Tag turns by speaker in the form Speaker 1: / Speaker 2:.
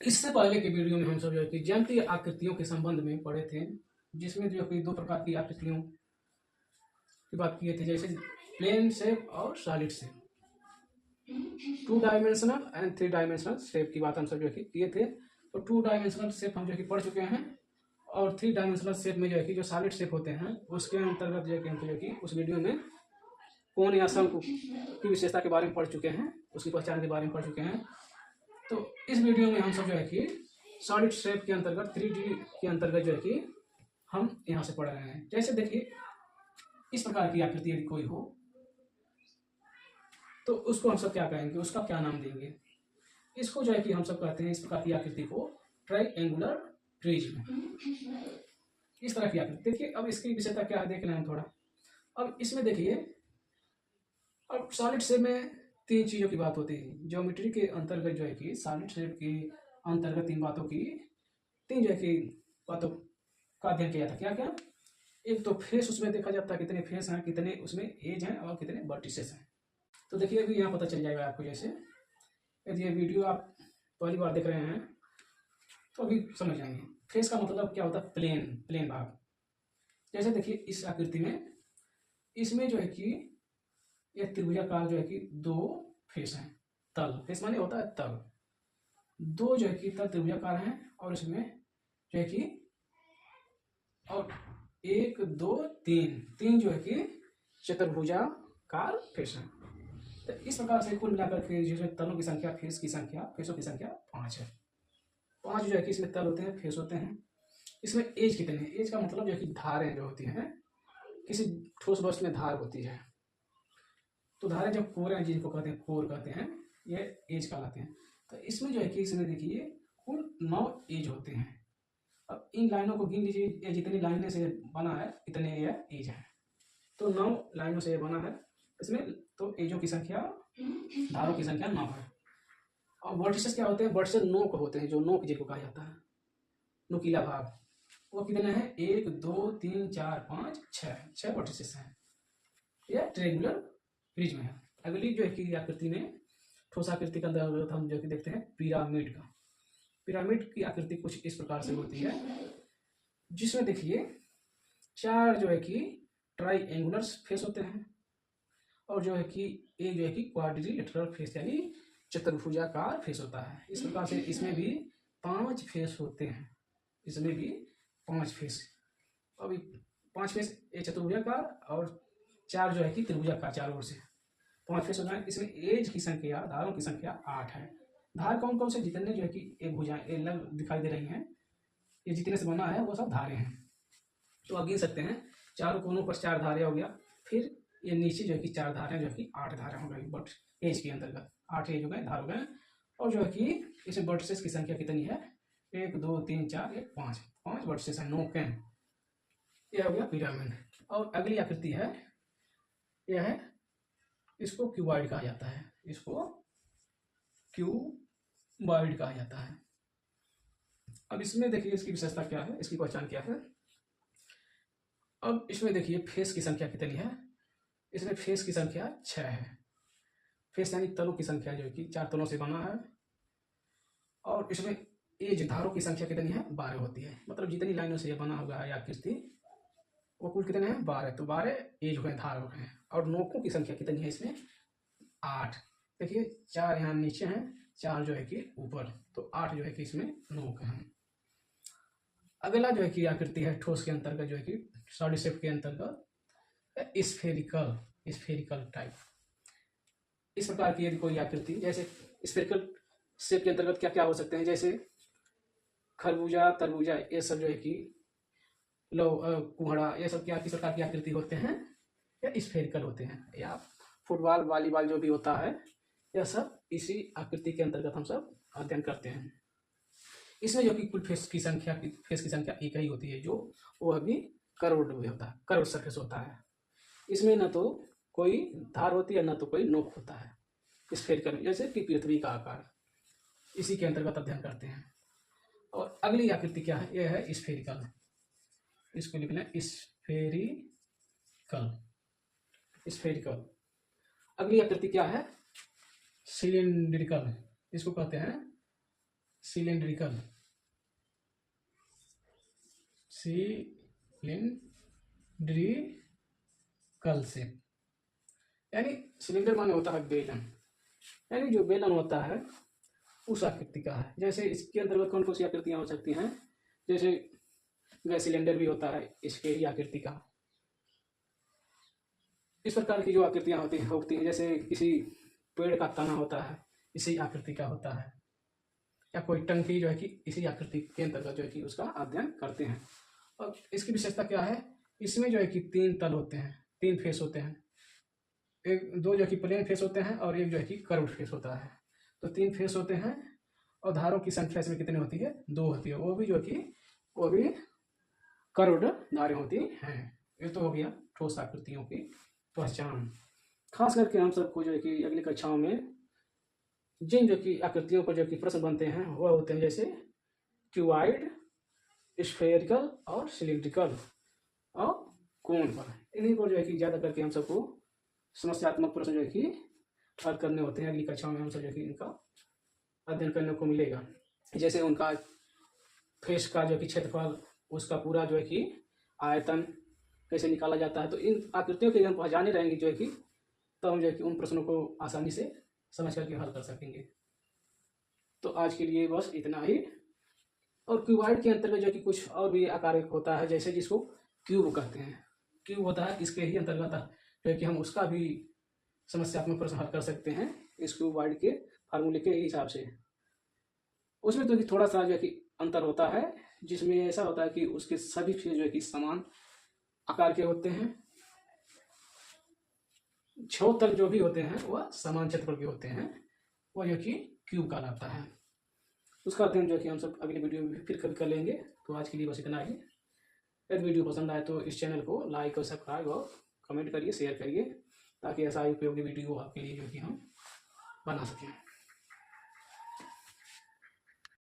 Speaker 1: इससे पहले के वीडियो में हम सब जो है कि ज्यामितीय आकृतियों के संबंध में पढ़े थे, जिसमें जो है कि दो प्रकार की आकृतियों की बात किए थे, जैसे प्लेन शेप और solid shape. 2 dimensional and 3 dimensional shape की बात हम सब जो है कि किए थे। तो 2 डायमेंशनल शेप हम जो है कि पढ़ चुके हैं, और 3 डायमेंशनल शेप में जो है कि जो सॉलिड शेप होते हैं उसके अंतर्गत जो है कि हम जो है कि उस वीडियो में कोण या शंकु की विशेषता के बारे में पढ़ चुके हैं, उसकी पहचान के बारे में पढ़ चुके हैं। तो इस वीडियो में हम सब जो है कि सॉलिड शेप के अंतर्गत 3D के अंतर्गत जो है कि हम यहाँ से पढ़ रहे हैं। जैसे देखिए, इस प्रकार की आकृति यदि कोई हो तो उसको हम सब क्या कहेंगे, उसका क्या नाम देंगे? इसको जो है कि हम सब कहते हैं, इस प्रकार की आकृति को ट्राइएंगुलर प्रिज्म। इस तरह की आकृति देखिए। अब इसकी विशेषता क्या है देख लें हम थोड़ा। अब इसमें देखिए, अब सॉलिड शेप में 3 चीज़ों की बात होती है। ज्योमेट्री के अंतर्गत जो है कि सॉलिड शेप के अंतर्गत 3 बातों की 3 जो है कि बातों का अध्ययन किया था। क्या क्या? एक तो फेस उसमें देखा जाता है, कितने फेस हैं, कितने उसमें एज हैं और कितने वर्टिसेस हैं। तो देखिए अभी यहाँ पता चल जाएगा आपको। जैसे यदि ये वीडियो आप पहली बार देख रहे हैं तो अभी समझ जाएंगे। फेस का मतलब क्या होता है? प्लेन भाग। जैसे देखिए इस आकृति में, इसमें जो है कि यह त्रिभुजाकार जो है कि 2 फेस हैं। तल, फेस माने होता है तल। 2 जो है कि तल त्रिभुजाकार हैं, और इसमें जो है कि और 1 2 3 जो है कि चतुर्भुजाकार फेस हैं। तो इस प्रकार से कुल मिलाकर के जिसमें तलों की संख्या, फेसों की संख्या 5 है। 5 जो है कि इसमें तल होते हैं, फेस होते हैं। इसमें एज कितने हैं? एज का मतलब जो है कि धारें जो होती हैं, किसी ठोस वस्तु में धार होती है, तो धारें जब कोर हैं, जिनको कहते हैं कोर कहते हैं, ये एज कहलाते हैं। तो इसमें जो है कि इसमें देखिए कुल 9 एज होते हैं। अब इन लाइनों को गिन लीजिए, ये जितनी लाइनें से बना है इतने ये एज है। तो 9 लाइनों से ये बना है इसमें। तो एजों की संख्या, धारों की संख्या 9 है। और वर्टिसेस क्या होते हैं? वर्टिसेस नोक होते हैं, जो नोक जिनको कहा जाता है, नुकीला भाग। वो कितने हैं? 1 2 3 4 5 6 वर्टिसेस हैं। यह ट्रायंगुलर प्रिज्म है। अगली जो है कि आकृति में, ठोस आकृति का अंदर हम जो कि देखते हैं पिरामिड का। पिरामिड की आकृति कुछ इस प्रकार से होती है, जिसमें देखिए 4 जो है कि ट्राइएंगुलर फेस होते हैं, और जो है कि एक जो है कि क्वाड्रिलेटरल फेस यानी चतुर्भुजाकार फेस होता है। इस प्रकार से इसमें भी 5 फेस होते हैं। इसमें भी 5 फेस। अभी 5 फेस एक चतुर्भुजाकार और 4 जो है कि त्रिभुजाकार, चारों ओर से 5 फेस होता है। इसमें एज की संख्या, धारों की संख्या 8 है। धार कौन कौन से? जितने जो है कि एक भुजाएं एक लग दिखाई दे रही हैं, ये जितने से बना है वो सब धारे हैं। तो आप गिन सकते हैं, चारों कोनों पर 4 धारे हो गया। फिर ये नीचे जो है कि 4 धारे जो है कि 8 धारे हो गई बट एज के अंतर्गत 8 एज हो गए, धार हो गए। और जो है कि इसमें वर्टिसेस की संख्या कितनी है? 1 2 3 4 1 5 वर्टिसेस है, नोक हैं। यह हो गया पिरामिड। और अगली आकृति है, यह है, इसको क्यूबॉइड कहा जाता है। इसको क्यूबॉइड कहा जाता है। अब इसमें देखिए इसकी विशेषता क्या है, इसकी पहचान क्या है। अब इसमें देखिए फेस की संख्या कितनी है? इसमें फेस की संख्या 6 है। फेस यानी तलों की संख्या जो है कि 4 तलों से बना है। और इसमें एज, धारों की संख्या कितनी है? 12 होती है। मतलब जितनी लाइनों से ये बना हुआ है आकृति, वो कुल कितने हैं? 12। तो 12 एज हो गए, धार हो गए। और नोकों की संख्या कितनी है इसमें? 8। देखिए 4 यहाँ नीचे हैं, 4 जो है कि ऊपर, तो 8 जो है कि इसमें नोक हैं। अगला जो है कि आकृति है ठोस के अंतर्गत, जो है कि सॉलिड शेप के अंतर्गत स्फेरिकल टाइप। इस प्रकार की यदि कोई आकृति, जैसे स्फेरिकल शेप के अंतर्गत क्या क्या हो सकते हैं, जैसे खरबूजा, तरबूजा, ये सब जो है कि कुहड़ा, ये सब क्या किस प्रकार की आकृति होते हैं? या स्फेरिकल होते हैं। या फुटबॉल, वॉलीबॉल जो भी होता है, यह सब इसी आकृति के अंतर्गत हम सब अध्ययन करते हैं। इसमें जो कि कुल फेस की संख्या एक ही होती है, जो वो अभी कर्व्ड में होता है, कर्व सरफेस होता है। इसमें न तो कोई धार होती है, न तो कोई नोक होता है। स्फेरिकल जैसे कि पृथ्वी का आकार, इसी के अंतर्गत अध्ययन करते हैं। और अगली आकृति क्या है? यह है स्फेरिकल। इसको लिखना है स्फेरिकल। अगली आकृति क्या है? सिलिंड्रिकल। इसको कहते हैं सिलेंड्रिकल, सिलेंड्रिकल शेप, यानी सिलेंडर माने होता है बेलन, यानी जो बेलन होता है उस आकृति का है। जैसे इसके अंतर्गत कौन कौन सी आकृतियां हो सकती हैं, जैसे गैस सिलेंडर भी होता है इसके ही आकृति का। इस प्रकार की जो आकृतियां होती हैं, जैसे किसी पेड़ का तना होता है इसी आकृति का होता है, या कोई टंकी जो है कि इसी आकृति के अंतर्गत जो है कि उसका अध्ययन करते हैं। और इसकी विशेषता क्या है, इसमें जो है कि 3 तल होते हैं, 3 फेस होते हैं, दो जो है कि प्लेन फेस होते हैं और एक जो है कि कर्व फेस होता है। तो 3 फेस होते हैं और धारों की संख्या इसमें कितनी होती है, 2 होती है, वो भी जो है कि वो भी कर्व्ड धारें होती हैं। ये तो हो गया ठोस आकृतियों की पहचान। खास करके हम सबको जो है कि अगली कक्षाओं में जिन जो कि आकृतियों पर जो कि प्रश्न बनते हैं वह होते हैं जैसे क्यूबॉइड, स्फेरिकल और सिलिंड्रिकल और कोन पर। इन्हीं पर जो है कि ज़्यादा करके हम सबको समस्यात्मक प्रश्न जो है कि हल करने होते हैं। अगली कक्षाओं में हम सब जो है कि इनका अध्ययन करने को मिलेगा। जैसे उनका फेस का जो कि क्षेत्रफल, उसका पूरा जो है कि आयतन कैसे निकाला जाता है। तो इन आकृतियों के हम पहचाने रहेंगे जो है कि तो हम जो है कि उन प्रश्नों को आसानी से समझ करके हल कर सकेंगे। तो आज के लिए बस इतना ही। और क्यूबॉइड के अंतर्गत जो कि कुछ और भी आकार होता है, जैसे जिसको क्यूब कहते हैं, क्यूब होता है, इसके ही अंतर्गत जो है कि हम उसका भी समस्यात्मक प्रश्न हल कर सकते हैं इस क्यूबॉइड के फार्मूले के हिसाब से। उसमें तो कि थोड़ा सा जो है कि अंतर होता है, जिसमें ऐसा होता है कि उसके सभी फेस जो है कि समान आकार के होते हैं, 6 तल जो भी होते हैं वह समान क्षेत्रफल के होते हैं, वह जो कि क्यूब कहलाता है। उसका अध्ययन जो कि हम सब अगले वीडियो में फिर कभी कर लेंगे। तो आज के लिए बस इतना ही। यदि वीडियो पसंद आए तो इस चैनल को लाइक और सब्सक्राइब और कमेंट करिए, शेयर करिए, ताकि ऐसा उपयोगी वीडियो आपके लिए जो कि हम बना सकें।